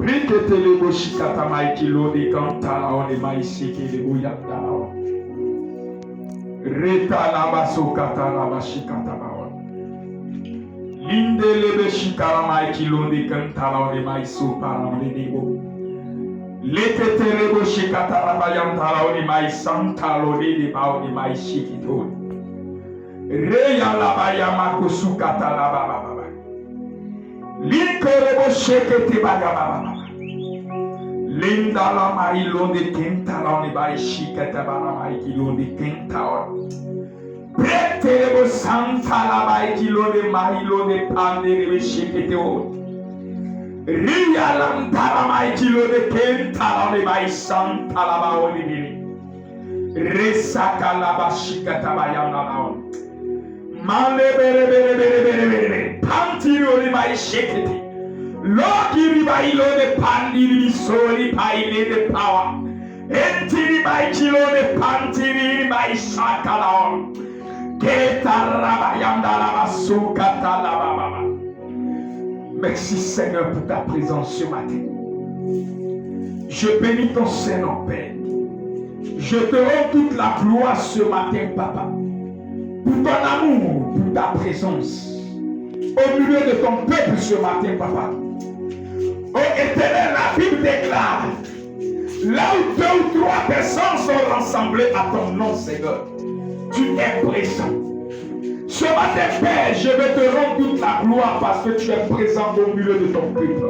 Prikete le boshikata maikilo de kantala on maisiki de buyanda. Reta la basokata la bashikata baon. Linde le beshikara maikilo de kantala on maiso para on debo. Lekete le boshikata la bayantala on maisantalo de baon maishikito. Reya la bayama kusukata la baba. Linkorebo shekete bagababa. Linda la mailonde kenta la ne bai shikete bara mai kilonde kenta on. Preterebo santa la bai kilonde mailonde pandere shekete on. Ria lantara mai kilonde kenta la ne bai santa la ba on ni. Resaka la ba shikete bayana la on. Male bere pantiri oli mai sheketi lokiri bai lo de pandiri soli pai le de power entiri bai kilo de pantiri mai shakala ketaraba yandala basukata la baba. Merci Seigneur pour ta présence ce matin. Je bénis ton Saint-Nom, Père. Je te rends toute la gloire ce matin, Papa, pour ton amour, pour ta présence au milieu de ton peuple ce matin, Papa. Oh Éternel, la Bible déclare, là où 2 ou 3 personnes sont rassemblées à ton nom, Seigneur, tu es présent. Ce matin, Père, je vais te rendre toute la gloire parce que tu es présent au milieu de ton peuple.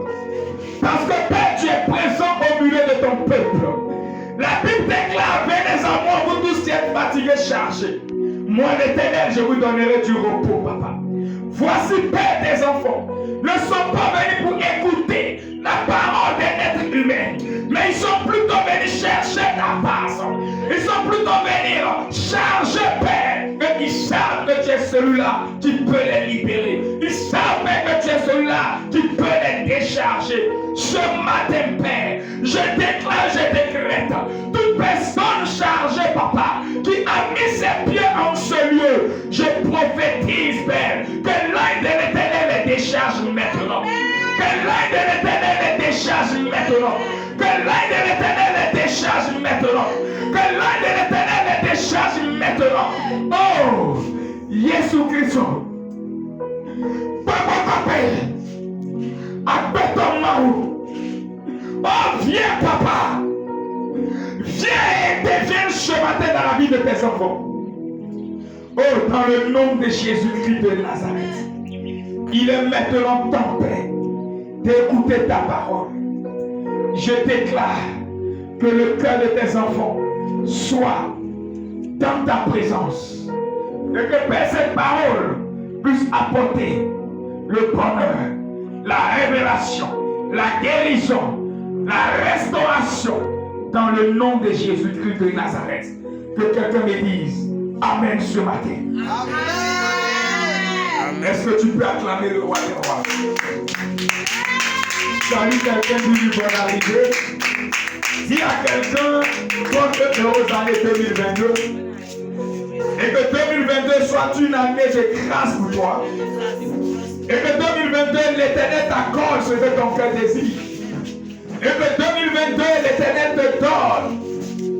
Parce que Père, tu es présent au milieu de ton peuple. La Bible déclare, venez à moi, vous tous qui êtes fatigués, chargés. Moi, l'Éternel, je vous donnerai du repos, Papa. Voici, Père, des enfants ne sont pas venus pour écouter la parole d'un être humain, mais ils sont plutôt venus chercher ta parole. Ils sont plutôt venus charger, Père, qu'ils savent que tu es celui-là qui peut les libérer. Ils savent que tu es celui-là qui peut les décharger. Ce matin, Père, je déclare, je décrète, toute personne chargée, Papa, qui a mis ses pieds en ce lieu, je prophétise, Père, que l'œil de l'Éternel les décharge maintenant. Que l'œil de l'Éternel les décharge maintenant. Que l'œil de l'Éternel les décharge maintenant. Que l'œil de l'Éternel les décharge maintenant. Oh, Jésus Christ. Papa, papa, appelle ton nom. Oh, viens, papa. Viens et deviens ce matin dans la vie de tes enfants. Oh, dans le nom de Jésus-Christ de Nazareth, il est maintenant temps, Père, d'écouter ta parole. Je déclare que le cœur de tes enfants soit dans ta présence. Et que, Père, cette parole puisse apporter le bonheur, la révélation, la guérison, la restauration dans le nom de Jésus-Christ de Nazareth. Que quelqu'un me dise Amen ce matin. Amen. Est-ce que tu peux acclamer le roi des rois? Salut quelqu'un du bon arrivé. Dis à quelqu'un bonne heureuse année 2022. Et que 2022 soit une année de grâce pour toi. Et que 2022 l'Éternel t'accorde ce que ton cœur désire. Et que 2022 l'Éternel te donne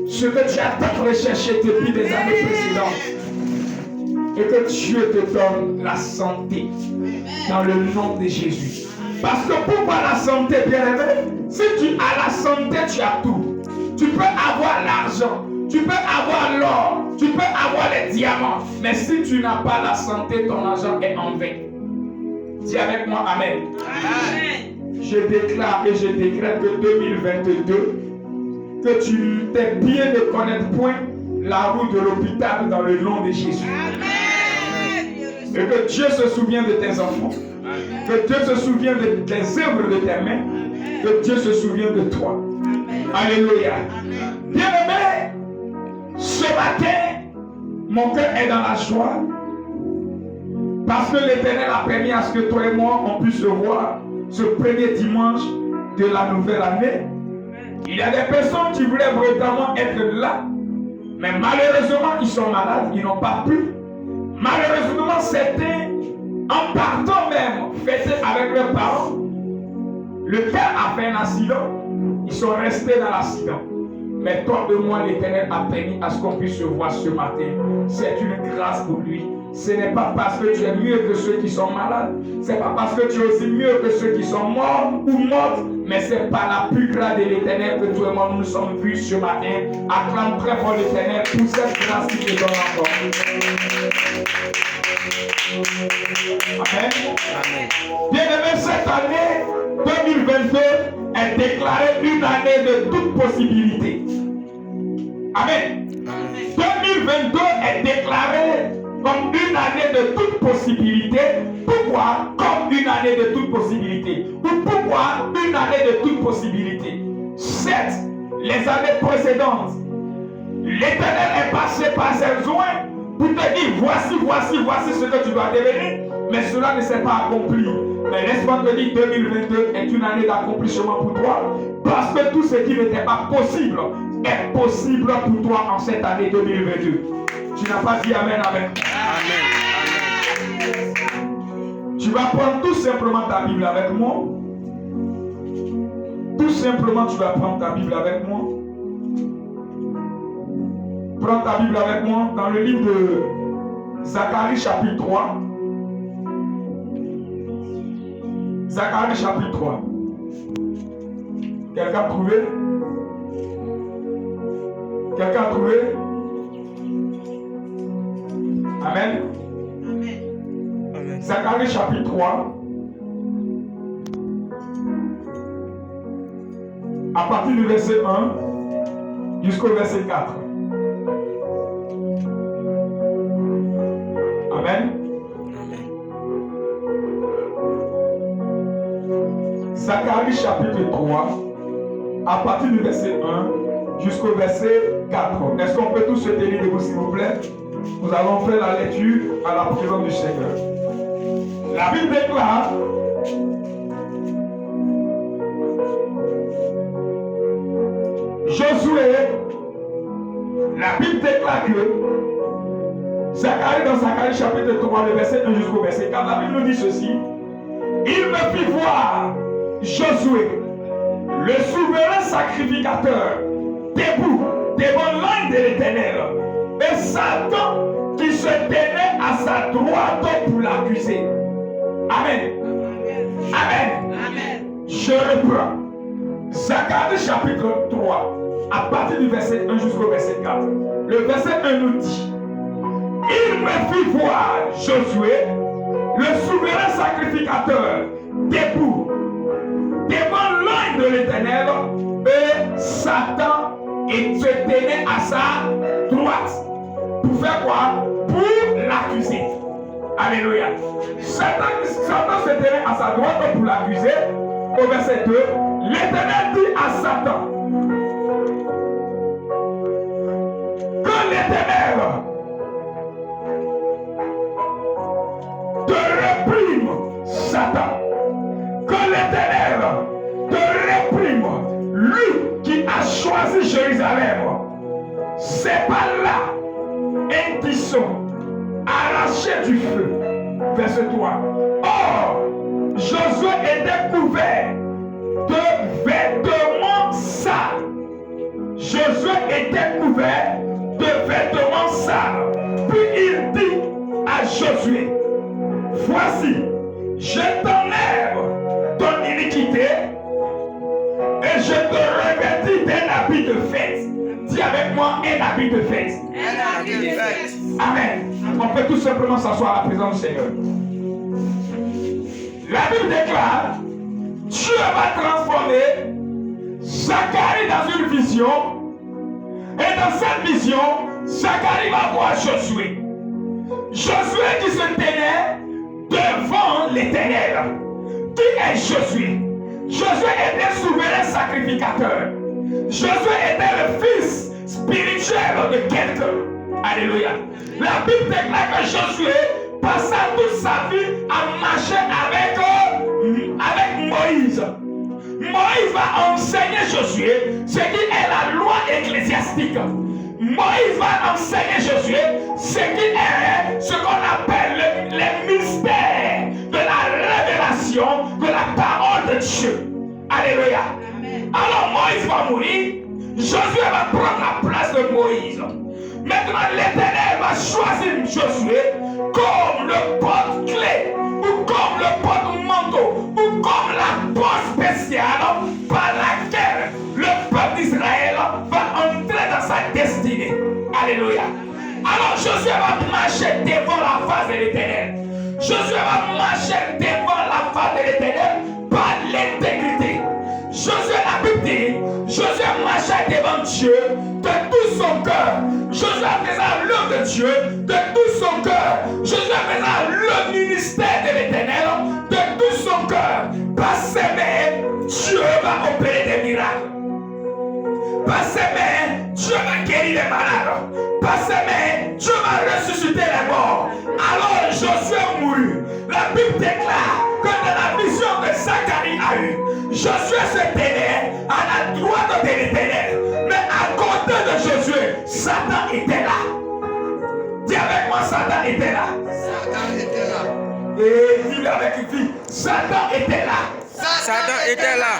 ce que tu as tant recherché depuis des années précédentes. Et que Dieu te donne la santé dans le nom de Jésus. Parce que pourquoi la santé, bien-aimé? Si tu as la santé, tu as tout. Tu peux avoir l'argent, tu peux avoir l'or, tu peux avoir les diamants. Mais si tu n'as pas la santé, ton argent est en vain. Dis avec moi Amen. Amen. Je déclare et je décrète que 2022, que tu t'es bien de connaître point la route de l'hôpital dans le nom de Jésus. Amen. Et que Dieu se souvienne de tes enfants. Amen. Que Dieu se souvienne de tes œuvres de tes mains. Amen. Que Dieu se souvienne de toi. Amen. Alléluia. Bien-aimé, ce matin, mon cœur est dans la joie. Parce que l'Éternel a permis à ce que toi et moi, on puisse se voir ce premier dimanche de la nouvelle année. Il y a des personnes qui voulaient vraiment être là. Mais malheureusement, ils sont malades, ils n'ont pas pu. Malheureusement, certains, en partant même, fêter avec leurs parents, Lequel a fait un accident? Ils sont restés dans l'accident. Mais toi et moi, l'Éternel a permis à ce qu'on puisse se voir ce matin. C'est une grâce pour lui. Ce n'est pas parce que tu es mieux que ceux qui sont malades. Ce n'est pas parce que tu es aussi mieux que ceux qui sont morts ou mortes. Mais c'est par la plus grâce de l'Éternel que tout le monde nous sommes vus ce matin. Acclame très fort l'Éternel pour cette grâce qui te donne encore. Amen. Bien-aimé, cette année 2022 est déclarée une année de toute possibilité. Amen. 2022 est déclarée comme une année de toute possibilité. Pourquoi comme une année de toute possibilité? Ou pourquoi une année de toute possibilité? Certes, les années précédentes, l'Éternel est passé par ses joints pour te dire voici ce que tu dois devenir, mais cela ne s'est pas accompli. Mais laisse-moi te dire, 2022 est une année d'accomplissement pour toi, parce que tout ce qui n'était pas possible est possible pour toi en cette année 2022. Tu n'as pas dit amen avec moi. Amen. Tu vas prendre tout simplement ta Bible avec moi. Tout simplement, tu vas prendre ta Bible avec moi. Prends ta Bible avec moi dans le livre de Zacharie chapitre 3. Zacharie chapitre 3. Quelqu'un a trouvé? Quelqu'un a trouvé? Amen. Amen. Zacharie chapitre 3. À partir du verset 1 jusqu'au verset 4. Amen. Zacharie chapitre 3, à partir du verset 1 jusqu'au verset 4. Est-ce qu'on peut tous se tenir debout, s'il vous plaît? Nous allons faire la lecture à la présence du Seigneur. La Bible déclare: Josué, la Bible déclare que Zacharie, dans Zacharie chapitre 3, le verset 1 jusqu'au verset 4, la Bible nous dit ceci: il me fit voir Josué, le souverain sacrificateur, debout devant l'œil de l'Éternel, et Satan qui se tenait à sa droite pour l'accuser. Amen. Amen. Amen. Je reprends. Zacharie chapitre 3, à partir du verset 1 jusqu'au verset 4. Le verset 1 nous dit: il me fit voir Josué, le souverain sacrificateur, debout devant l'œil de l'Éternel, et Satan se tenait à sa droite. Pour faire quoi? Pour l'accuser. Alléluia. Satan se tenait à sa droite pour l'accuser. Au verset 2, l'Éternel dit à Satan que l'Éternel te réprime, Satan. Que l'Éternel te réprime, lui qui a choisi Jérusalem. C'est pas là un tisson arraché du feu. Verset 3. Or, Josué était couvert de vêtements sales. Josué était couvert de vêtements sales. Puis il dit à Josué: voici, je t'enlève ton iniquité et je te revêtis d'un habit de fête. Dis avec moi, un habit de fête. Un habit de fête. Amen. On peut tout simplement s'asseoir à la présence du Seigneur. La Bible déclare: Dieu va transformer Zacharie dans une vision. Et dans cette vision, Zacharie va voir Josué. Josué qui se tenait devant l'Éternel. Qui est Josué? Josué était souverain sacrificateur. Josué était le fils spirituel de quelqu'un. Alléluia. La Bible déclare que Josué passa toute sa vie à marcher avec Moïse. Moïse va enseigner Josué ce qui est la loi ecclésiastique. Moïse va enseigner Josué ce qui est ce qu'on appelle les mystères de la révélation de la parole de Dieu. Alléluia. Alors Moïse va mourir. Josué va prendre la place de Moïse. Maintenant, l'Éternel va choisir Josué comme le porte-clé, ou comme le porte-manteau, ou comme la porte spéciale par laquelle le peuple d'Israël va entrer dans sa destinée. Alléluia. Alors Josué va marcher devant la face de l'Éternel. Josué va marcher devant la face de l'Éternel par l'intégrité. Josué, la Bible dit, Josué marchait devant Dieu de tout son cœur. Josué faisait l'œuvre de Dieu de tout son cœur. Josué faisait le ministère de l'Éternel de tout son cœur. Par ses mains, Dieu va opérer des miracles. Par ses mains, Dieu va guérir les malades. Par ses mains, Dieu va ressusciter les morts. Alors Josué mourut. La Bible déclare que dans la vision que Zacharie a eue, Josué se tenait à la droite de l'Éternel. Mais à côté de Josué, Satan était là. Dis avec moi, Satan était là. Satan était là. Et dis avec une fille, Satan était là. Satan était là.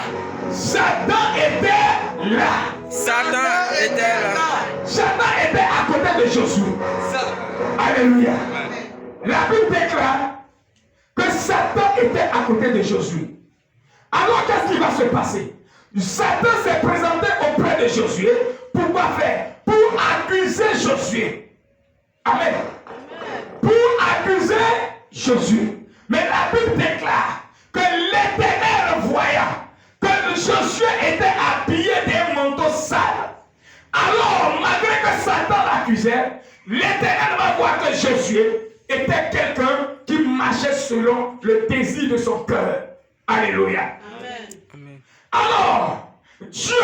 Satan était là. Satan était là. Satan était à côté de Josué. Alléluia. La Bible déclare que Satan était à côté de Josué. Alors qu'est-ce qui va se passer? Satan s'est présenté auprès de Josué pour quoi faire? Pour accuser Josué. Amen. Pour accuser Josué. Mais la Bible déclare que l'Éternel voyant que Josué était habillé d'un manteau sale. Alors, malgré que Satan l'accusait, l'Éternel va voir que Josué était quelqu'un qui marchait selon le désir de son cœur. Alléluia. Amen. Alors, Dieu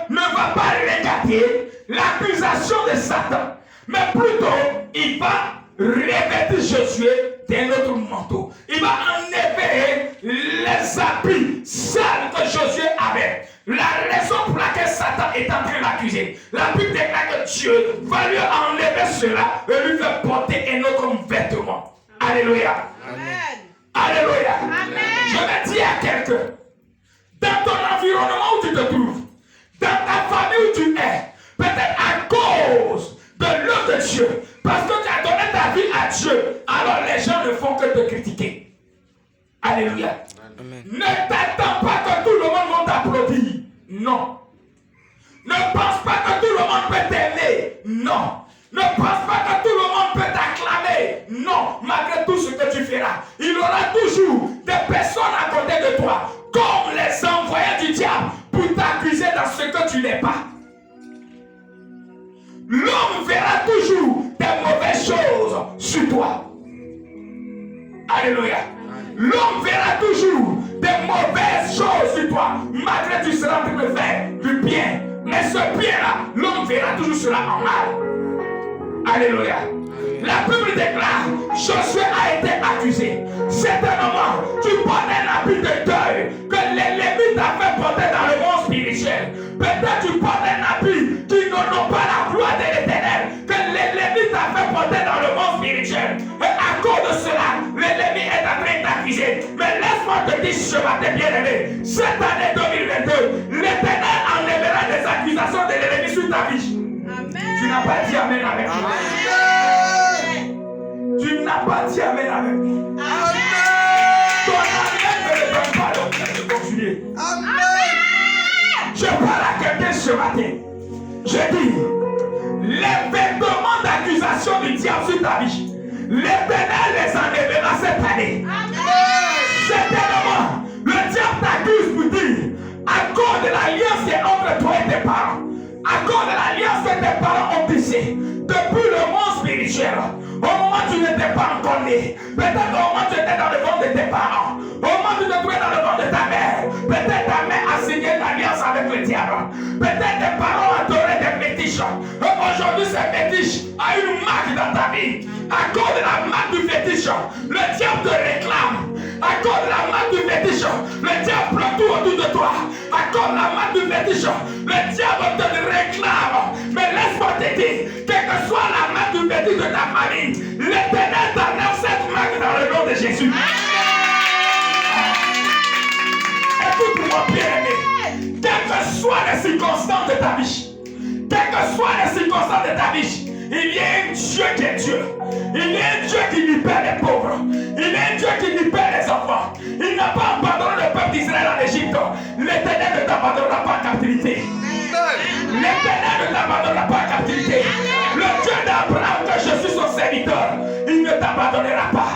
ne va pas regarder l'accusation de Satan, mais plutôt, il va revêtir Josué d'un autre manteau. Il va enlever les habits sales que Josué avait. La raison pour laquelle Satan est en train d'accuser, la Bible déclare que Dieu va lui enlever cela et lui faire porter un autre vêtement. Alléluia. Amen. Alléluia. Amen. Je vais dire à quelqu'un, dans ton environnement où tu te trouves, dans ta famille où tu es, peut-être à cause de l'œuvre de Dieu, parce que tu as donné ta vie à Dieu, alors les gens ne font que te critiquer. Alléluia. Amen. Ne t'attends pas que tout le monde va t'applaudir. Non. Ne pense pas que tout le monde peut t'aimer. Non. Ne pense pas que tout le monde peut t'acclamer. Non. Malgré tout ce que tu feras, il y aura toujours des personnes à côté de toi, comme les envoyés du diable, pour t'accuser dans ce que tu n'es pas. L'homme verra toujours des mauvaises choses sur toi. Alléluia. L'homme verra toujours des mauvaises choses sur toi, malgré que tu seras en train de faire du bien. Mais ce bien-là, l'homme verra toujours cela en mal. Alléluia. La Bible déclare, Josué a été accusé. Certainement, tu portes un habit de deuil que les Lévites avaient porté dans le monde spirituel. Peut-être tu portes un habit qui n'ont pas la gloire de l'Éternel, que les Lévites avaient porté dans le monde spirituel. Et à cause de cela, l'ennemi est en train d'accuser. Mais laisse-moi te dire ce matin, bien-aimé, cette année 2022, l'Éternel enlèvera des accusations de l'ennemi sur ta vie. Amen. Tu n'as pas dit amen avec moi. Tu n'as pas dit amen avec moi. Ton amen ne me donne pas l'option de continuer. Je parle à quelqu'un ce matin. Je dis, les vêtements d'accusation du diable sur ta vie, l'Éternel les enlèvera cette année. Certainement, le diable t'accuse pour dire, à cause de l'alliance qui est entre toi et tes parents, à cause de l'alliance que tes parents ont tissée depuis le monde spirituel, au moment où tu n'étais pas encore né, peut-être au moment où tu étais dans le ventre de tes parents, au moment où tu te trouvais dans le ventre de ta mère, peut-être ta mère a signé l'alliance avec le diable, peut-être tes parents adoraient des fétiches. Aujourd'hui, ces fétiches a une marque dans ta vie. À cause de la marque du fétiche, le diable te réclame. À cause de la marque du fétiche, le diable prend tout autour de toi. À cause de la marque du fétiche, le diable te réclame. Mais laisse-moi te dire, quelle que soit la marque du fétiche de ta famille, l'Éternel t'enlève cette marque dans le nom de Jésus. Écoute-moi bien aimé. soient les circonstances de ta vie, quelles que soient les circonstances de ta vie, il y a un Dieu qui est Dieu. Il y a un Dieu qui libère les pauvres. Il y a un Dieu qui libère les enfants. Il n'a pas abandonné le peuple d'Israël en Égypte. L'Éternel ne t'abandonnera pas en captivité. L'Éternel ne t'abandonnera pas en captivité. Le Dieu d'Abraham, que je suis son serviteur, il ne t'abandonnera pas.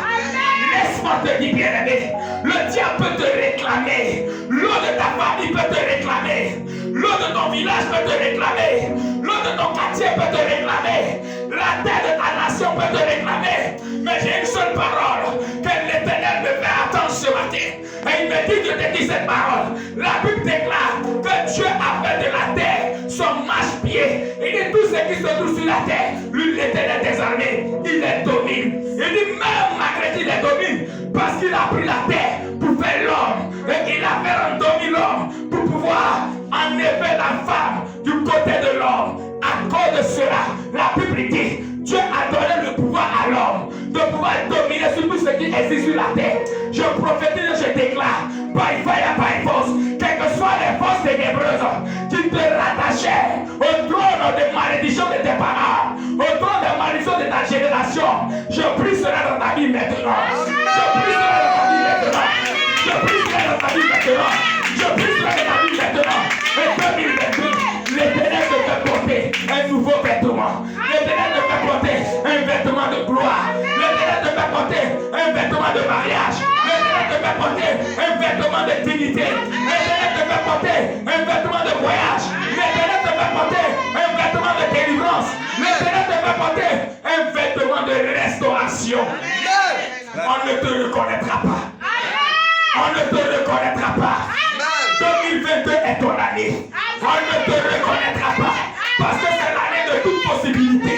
Laisse-moi te dire, bien-aimé, le diable peut te réclamer. L'eau de ta famille peut te réclamer. L'eau de ton village peut te réclamer. L'eau de ton quartier peut te réclamer. La terre de ta nation peut te réclamer. Mais j'ai une seule parole que l'Éternel me fait attendre ce matin. Et il me dit que je te dis cette parole. La Bible déclare que Dieu a fait de la terre son marche-pied. Il dit tout ce qui se trouve sur la terre, lui l'Éternel des armées, il les domine. Il dit même malgré qu'il les domine, parce qu'il a pris la terre pour faire l'homme. Et il a fait un domine l'homme pour pouvoir enlever la femme du côté de l'homme. À cause de cela, la Bible dit, Dieu a donné le pouvoir à l'homme de pouvoir dominer sur tout ce qui existe sur la terre. Je prophétise et je déclare, by fire, by force, quelles que soient les forces ténébreuses qui te rattachaient au trône de malédiction de tes parents, au trône de malédiction de ta génération, je prie cela dans ta vie maintenant. Je prie cela dans ta vie maintenant. Je prie cela dans ta vie maintenant. Je prie cela dans ta vie maintenant. Et 2022, l'Éternel te fait porter un nouveau vêtement. L'Éternel te fait porter un vêtement de gloire. L'Éternel te fait porter un vêtement de mariage. L'Éternel te fait porter un vêtement de dignité. L'Éternel te fait porter un vêtement de voyage. L'Éternel te fait porter un vêtement de délivrance. L'Éternel te fait porter un vêtement de restauration. On ne te reconnaîtra pas. On ne te reconnaîtra pas. 2022 est ton année. On ne te reconnaîtra pas. Parce que c'est l'année de toute possibilité.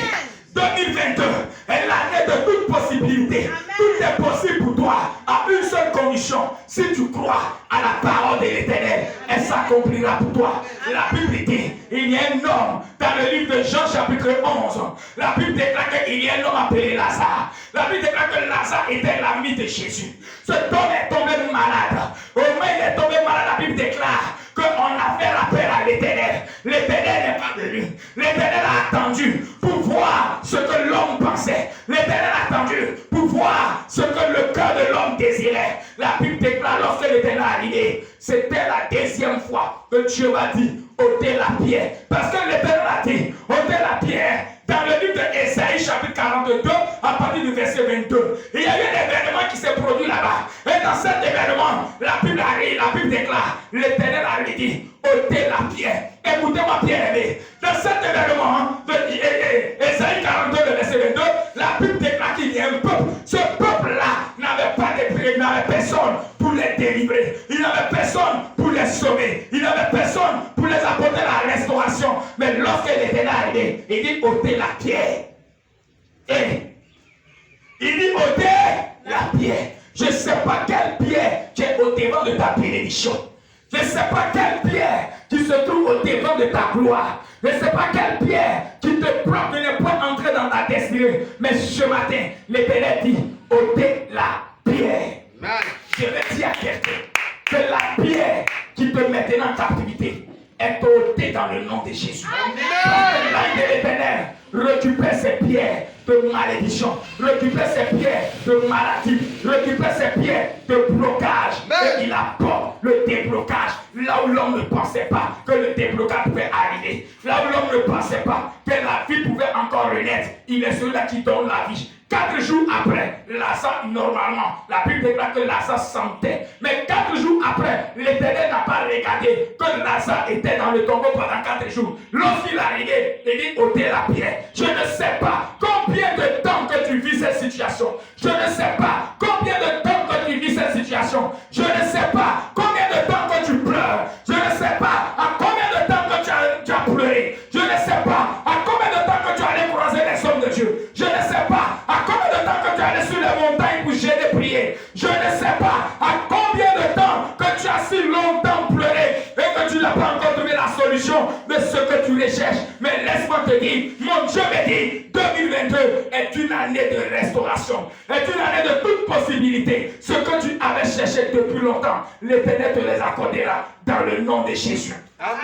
2022 est l'année de toute possibilité. Tout est possible pour toi à une seule condition. Si tu crois à la parole de l'Éternel, elle s'accomplira pour toi. La Bible dit, il y a un homme dans le livre de Jean chapitre 11. La Bible déclare qu'il y a un homme appelé Lazare. La Bible déclare que Lazare était l'ami de Jésus. Cet homme est tombé malade. Au moins il est tombé malade, la Bible déclare qu'on a fait appel à l'Éternel. L'Éternel n'est pas venu. L'Éternel a attendu pour voir ce que l'homme pensait. L'Éternel a attendu pour voir ce que le cœur de l'homme désirait. La Bible déclare lorsque l'Éternel est arrivé, c'était la deuxième fois que Dieu m'a dit, ôtez la pierre. Parce que l'Éternel a dit, ôtez la pierre. Dans le livre d'Ésaïe chapitre 42, à partir du verset 22, il y a eu un événement qui s'est produit là-bas. Et dans cet événement, la Bible déclare, l'Éternel a dit, ôtez la pierre. Écoutez-moi bien aimé. Dans cet événement d'Ésaïe 42, le verset 22, la Bible déclare qu'il y a un peuple. Ce peuple-là n'avait personne pour les délivrer. Il n'avait personne pour les sauver. Il n'avait personne pour les apporter la restauration. Mais lorsque l'Éternel est arrivé, il dit ôtez la pierre. Et il dit ôtez la pierre. Je ne sais pas quelle pierre qui est au devant de ta bénédiction. Je ne sais pas quelle pierre qui se trouve au devant de ta gloire. Je ne sais pas quelle pierre qui te bloque de ne pas entrer dans ta destinée. Mais ce matin, l'Éternel dit ôtez la pierre. Je vais dire à quelqu'un que la pierre qui te mettait en captivité est ôtée dans le nom de Jésus. Parce que l'âme de l'Éternel récupère ses pierres de malédiction, récupère ses pierres de maladie, récupère ses pierres de blocage. Et il apporte le déblocage là où l'homme ne pensait pas que le déblocage pouvait arriver, là où l'homme ne pensait pas que la vie pouvait encore renaître. Il est celui-là qui donne la vie. 4 jours après, Lazare, normalement, la Bible déclare que Lazare sentait. Mais 4 jours après, l'Éternel n'a pas regardé que Lazare était dans le tombeau pendant 4 jours. Lorsqu'il est arrivé, il dit ôtez la pierre. Je ne sais pas combien de temps que tu vis cette situation. Je ne sais pas combien de temps que tu vis cette situation. Je ne sais pas combien de temps que tu pleures. Je ne sais pas à combien de temps que tu as pleuré. Je ne sais pas à combien de temps que tu allais croiser les hommes de Dieu. Je ne sais pas à combien de temps que tu allais sur les montagnes pour gêner prier. Je ne sais pas à combien de temps que tu as si longtemps pleuré et que tu n'as pas encore trouvé la solution. solution de ce que tu recherches. Mais laisse-moi te dire, mon Dieu me dit, 2022 est une année de restauration, est une année de toute possibilité. Ce que tu avais cherché depuis longtemps, l'Éternel te les accordera dans le nom de Jésus. Amen.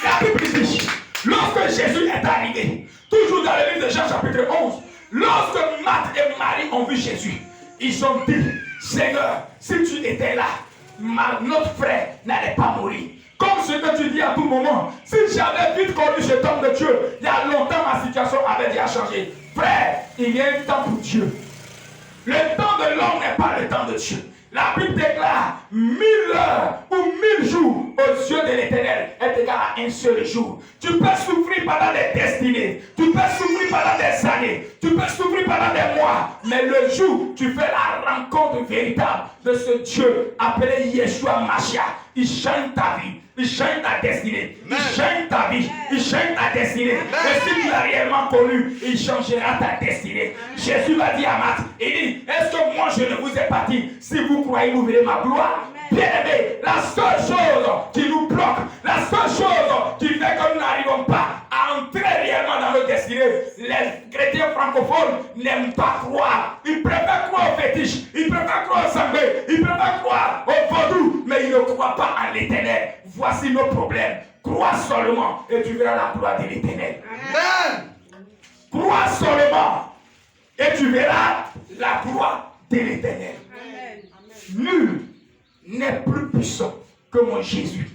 La Bible dit, lorsque Jésus est arrivé, toujours dans le livre de Jean chapitre 11, lorsque Marthe et Marie ont vu Jésus, ils ont dit, Seigneur, si tu étais là, notre frère n'allait pas mourir. Comme ce que tu dis à tout moment, si j'avais vite connu cet homme de Dieu, il y a longtemps ma situation avait déjà changé. Frère, il y a un temps pour Dieu. Le temps de l'homme n'est pas le temps de Dieu. La Bible déclare 1000 heures ou 1000 jours aux yeux de l'Éternel est égal à un seul jour. Tu peux souffrir pendant des destinées, tu peux souffrir pendant des années, tu peux souffrir pendant des mois, mais le jour où tu fais la rencontre véritable de ce Dieu appelé Yeshua Mashiach, il change ta vie. Il change ta destinée. Il change ta vie. Il change ta destinée. Et si tu l'as réellement connu, il changera ta destinée. Jésus va dire à Marthe, il dit, est-ce que moi je ne vous ai pas dit, si vous croyez, vous verrez ma gloire? Bien aimé, la seule chose qui nous bloque, la seule chose qui fait que nous n'arrivons pas à entrer réellement dans nos destinées, les chrétiens francophones n'aiment pas croire. Ils préfèrent croire aux fétiches, ils préfèrent croire aux sanglés, ils préfèrent croire aux vaudous, mais ils ne croient pas en l'Éternel. Voici nos problèmes. Crois seulement et tu verras la gloire de l'Éternel. Amen. Crois seulement et tu verras la gloire de l'Éternel. Nul n'est plus puissant que mon Jésus.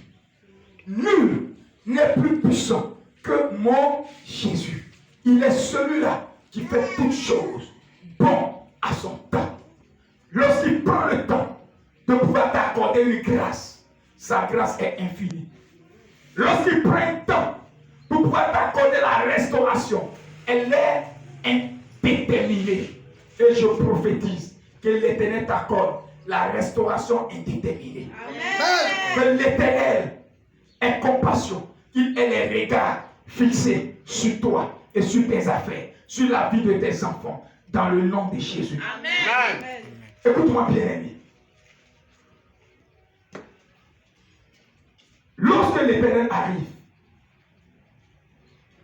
Nul n'est plus puissant que mon Jésus. Il est celui-là qui fait toutes choses bon à son temps. Lorsqu'il prend le temps de pouvoir t'accorder une grâce, sa grâce est infinie. Lorsqu'il prend le temps pour pouvoir t'accorder la restauration, elle est indéterminée. Et je prophétise que l'Éternel t'accorde la restauration indéterminée. Amen. Que l'Éternel ait compassion, qu'il ait les regards fixés sur toi et sur tes affaires, sur la vie de tes enfants, dans le nom de Jésus. Amen. Amen. Écoute-moi bien, ami. Lorsque l'Éternel arrive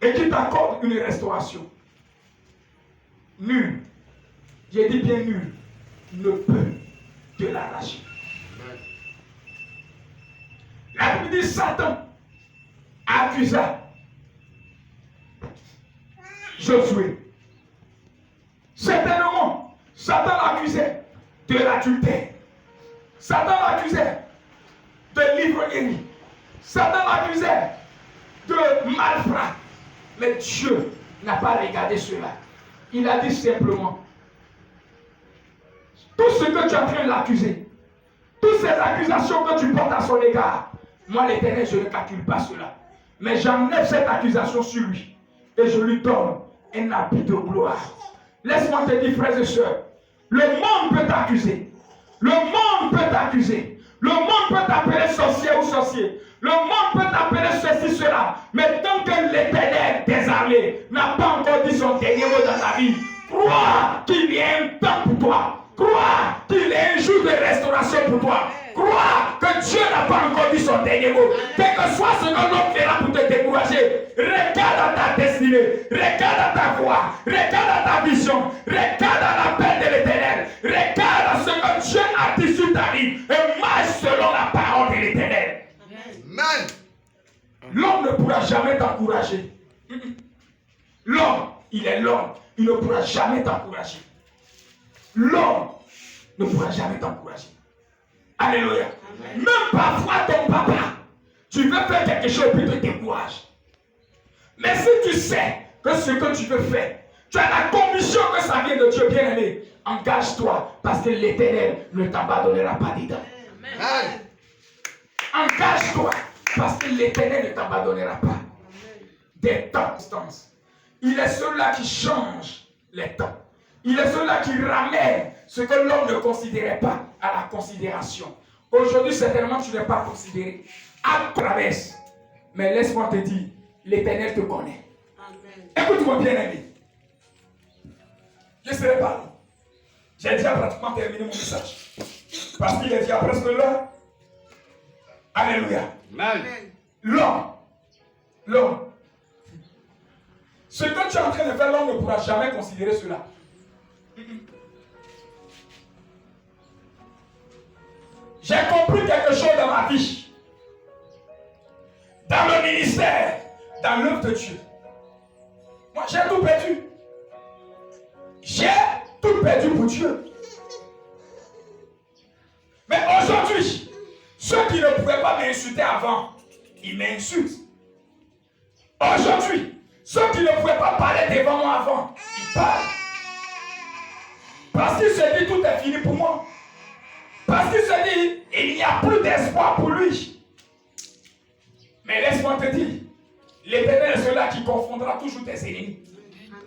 et qu'il t'accorde une restauration, nul, j'ai dit bien nul, ne peut te l'arracher. La Bible dit Satan accusa Josué. Certainement, Satan l'accusait de l'adultère. Satan l'accusait de l'ivrognerie. Satan l'accusait de malfrat. Mais Dieu n'a pas regardé cela. Il a dit simplement, tout ce que tu es en train de l'accuser, toutes ces accusations que tu portes à son égard, moi l'Éternel, je ne calcule pas cela. Mais j'enlève cette accusation sur lui et je lui donne un habit de gloire. Laisse-moi te dire, frères et sœurs, le monde peut t'accuser. Le monde peut t'accuser. Le monde peut t'appeler sorcier ou sorcier. Le monde peut t'appeler ceci, cela. Mais tant que l'Éternel des armées n'a pas encore dit son dernier mot dans ta vie, crois qu'il y a un temps pour toi. Crois qu'il y a un jour de restauration pour toi. Crois que Dieu n'a pas encore dit son dernier mot. Quel que soit ce que l'homme fera pour te décourager, regarde à ta destinée, regarde à ta voix, regarde à ta vision, regarde à l'appel de l'Éternel, regarde à ce que Dieu a dit sur ta vie et marche selon la parole de l'Éternel. Amen. L'homme ne pourra jamais t'encourager. L'homme, il est l'homme, il ne pourra jamais t'encourager. L'homme ne pourra jamais t'encourager. Alléluia. Amen. Même parfois ton papa, tu veux faire quelque chose et puis te décourage. Mais si tu sais que ce que tu veux faire, tu as la conviction que ça vient de Dieu bien-aimé, engage-toi parce que l'Éternel ne t'abandonnera pas dedans. Amen. Engage-toi parce que l'Éternel ne t'abandonnera pas. Des temps. Il est celui-là qui change les temps. Il est celui-là qui ramène ce que l'homme ne considérait pas à la considération. Aujourd'hui, certainement, tu n'es pas considéré. À travers. Mais laisse-moi te dire, l'Éternel te connaît. Écoute-moi bien, ami. Je ne serai pas long. J'ai déjà pratiquement terminé mon message. Parce qu'il est déjà presque là. Alléluia. Amen. L'homme. Ce que tu es en train de faire, l'homme ne pourra jamais considérer cela. J'ai compris quelque chose dans ma vie. Dans le ministère, dans l'œuvre de Dieu. Moi, j'ai tout perdu. J'ai tout perdu pour Dieu. Mais aujourd'hui, ceux qui ne pouvaient pas m'insulter avant, ils m'insultent. Aujourd'hui, ceux qui ne pouvaient pas parler devant moi avant, ils parlent. Parce qu'ils se disent tout est fini pour moi. Parce qu'il se dit, il n'y a plus d'espoir pour lui. Mais laisse-moi te dire, l'Éternel est celui-là qui confondra toujours tes ennemis.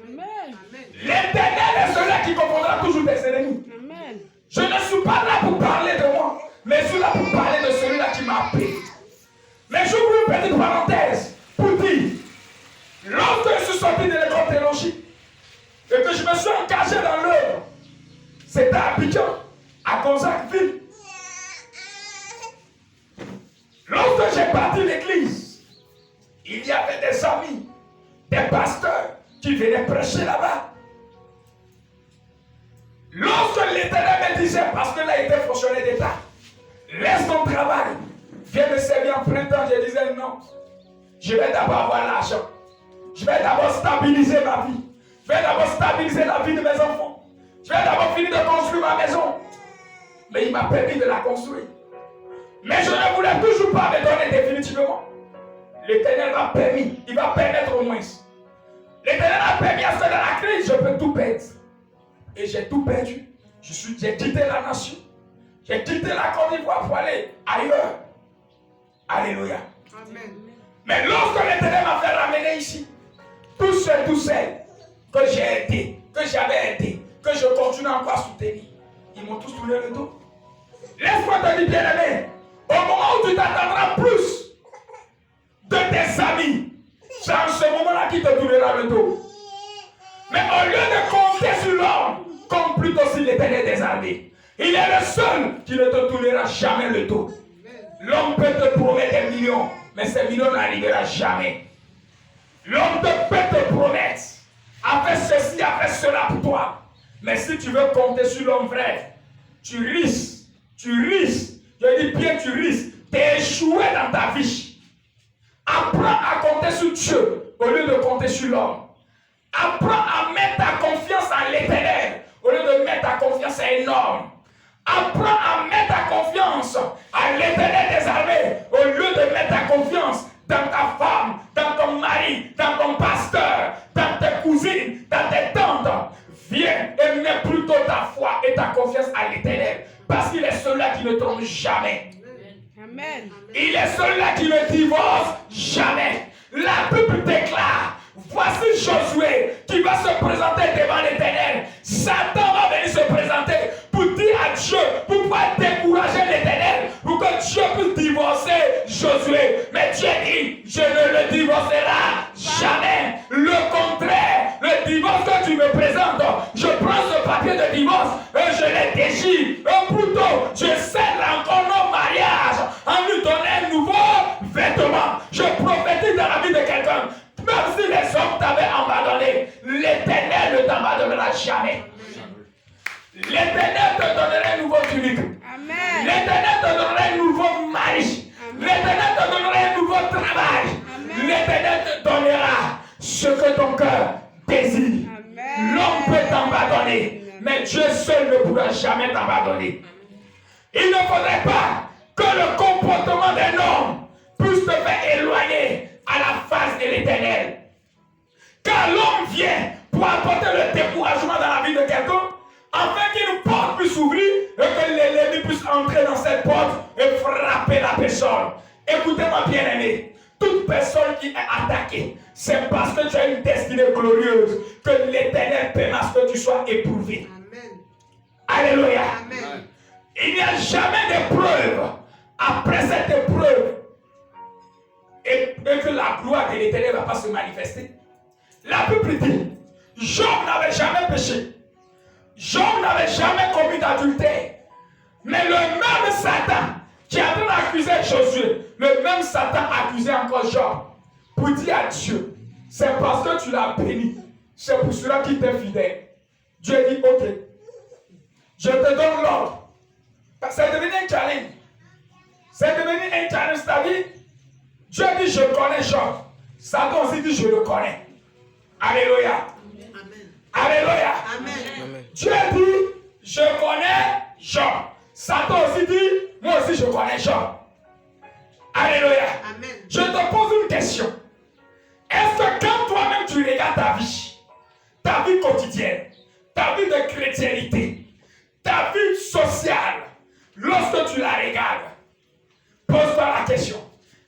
Amen. L'Éternel est celui-là qui confondra toujours tes ennemis. Amen. Je ne suis pas là pour parler de moi, mais je suis là pour parler de celui-là qui m'a appelé. Mais j'ouvre une petite parenthèse pour dire, lorsque je suis sorti de l'école théologique et que je me suis engagé dans l'œuvre, c'était à Abidjan, à Gonzagueville. Lorsque j'ai parti l'église, il y avait des amis, des pasteurs qui venaient prêcher là-bas. Lorsque l'Éternel me disait, parce que là il était fonctionnaire d'État, laisse ton travail, viens me servir en plein temps, je disais non. Je vais d'abord avoir l'argent. Je vais d'abord stabiliser ma vie. Je vais d'abord stabiliser la vie de mes enfants. Je vais d'abord finir de construire ma maison. Mais il m'a permis de la construire. Mais je ne voulais toujours pas me donner définitivement. L'Éternel m'a permis, il va permettre au moins. L'Éternel a permis à ce que dans la crise, je peux tout perdre. Et j'ai tout perdu. J'ai quitté la nation. J'ai quitté la Côte d'Ivoire pour aller ailleurs. Alléluia. Amen. Mais lorsque l'Éternel m'a fait ramener ici, tous ceux que j'ai aidé, que j'avais aidé, que je continue encore à soutenir, ils m'ont tous tourné le dos. Laisse-moi te dire, bien-aimé, au moment où tu t'attendras plus de tes amis, c'est en ce moment-là qui te tournera le dos. Mais au lieu de compter sur l'homme, compte plutôt sur l'Éternel des armées. Il est le seul qui ne te tournera jamais le dos. L'homme peut te promettre des millions, mais ces millions n'arriveront jamais. L'homme peut te promettre, avec ceci, avec cela pour toi. Mais si tu veux compter sur l'homme vrai, tu risques, je dis bien tu risques d'échouer dans ta vie. Apprends à compter sur Dieu au lieu de compter sur l'homme. Apprends à mettre ta confiance en l'Éternel au lieu de mettre ta confiance en un homme. Apprends à mettre ta confiance à l'Éternel des armées au lieu de mettre ta confiance dans ta femme, dans ton mari, dans ton pasteur, dans tes cousines, dans tes tantes. Viens et mets plutôt ta foi et ta confiance à l'Éternel parce qu'il est celui-là qui ne trompe jamais. Amen. Il est celui-là qui ne divorce jamais. La Bible déclare, voici Josué qui va se présenter devant l'Éternel. Satan va venir se présenter pour dire à Dieu, pour pouvoir décourager l'Éternel, pour que Dieu puisse divorcer Josué. Mais Dieu dit, je ne le divorcerai jamais. Le contraire, le divorce que tu me présentes, je prends ce papier de divorce et je le déchire. Ou plutôt, je scelle encore nos mariages en lui donnant un nouveau vêtement. Je prophétise dans la vie de quelqu'un. Même si les hommes t'avaient abandonné, l'Éternel ne t'abandonnera jamais. L'Éternel te donnera un nouveau tunique. Amen. L'Éternel te donnera un nouveau mari. L'Éternel te donnera un nouveau travail. L'Éternel te donnera ce que ton cœur désire. Amen. L'homme peut t'abandonner, mais Dieu seul ne pourra jamais t'abandonner. Il ne faudrait pas que le comportement d'un homme puisse te faire éloigner à la face de l'Éternel. Car l'homme vient pour apporter le découragement dans la vie de quelqu'un, afin qu'une porte puisse s'ouvrir et que l'ennemi puisse entrer dans cette porte et frapper la personne. Écoutez-moi bien aimé, toute personne qui est attaquée, c'est parce que tu as une destinée glorieuse que l'Éternel permet à ce que tu sois éprouvé. Amen. Alléluia. Amen. Il n'y a jamais d'épreuve après cette épreuve et que la gloire de l'Éternel ne va pas se manifester. La Bible dit, Job n'avait jamais péché. Job n'avait jamais commis d'adultère. Mais le même Satan qui a accuser Josué même Satan accusait encore Job pour dire à Dieu, c'est parce que tu l'as béni, c'est pour cela qu'il t'est fidèle. Dieu dit, ok, je te donne l'ordre. C'est devenu un challenge. C'est devenu un challenge, c'est-à-dire, Dieu dit, je connais Job. Satan aussi dit, je le connais. Alléluia. Amen. Alléluia. Amen. Dieu dit, je connais Job. Satan aussi dit, moi aussi je connais Job. Alléluia. Amen. Je te pose une question. Est-ce que quand toi-même tu regardes ta vie quotidienne, ta vie de chrétienté, ta vie sociale, lorsque tu la regardes, pose-toi la question.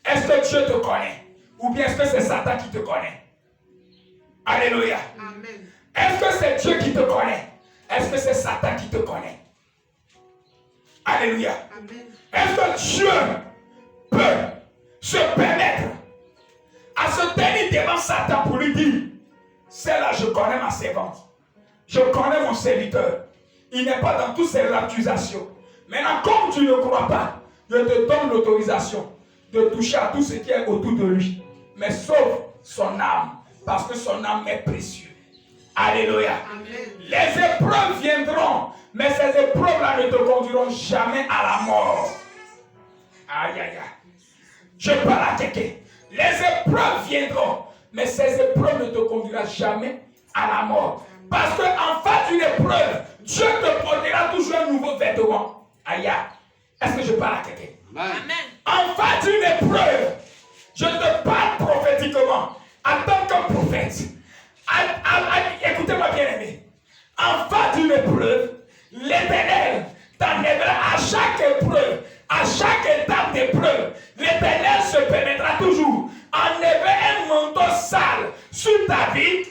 Est-ce que Dieu te connaît? Ou bien est-ce que c'est Satan qui te connaît? Alléluia. Amen. Est-ce que c'est Dieu qui te connaît? Est-ce que c'est Satan qui te connaît? Alléluia. Amen. Est-ce que Dieu peut se permettre à se tenir devant Satan pour lui dire, celle-là, je connais ma servante. Je connais mon serviteur. Il n'est pas dans toutes ces accusations. Maintenant, comme tu ne crois pas, je te donne l'autorisation de toucher à tout ce qui est autour de lui. Mais sauf son âme, parce que son âme est précieuse. Alléluia. Amen. Les épreuves viendront, mais ces épreuves-là ne te conduiront jamais à la mort. Aïe, aïe, aïe. Je parle à quelqu'un. Les épreuves viendront, mais ces épreuves ne te conduiront jamais à la mort. Parce qu'en face d'une épreuve, Dieu te portera toujours un nouveau vêtement. Aïe, aïe. Est-ce que je parle à quelqu'un? Amen. En face d'une épreuve, je te parle prophétiquement, en tant que prophète. Écoutez-moi bien aimé. En face d'une épreuve, l'Éternel t'enlèvera à chaque épreuve, à chaque étape d'épreuve. L'Éternel se permettra toujours enlever un manteau sale sur ta vie.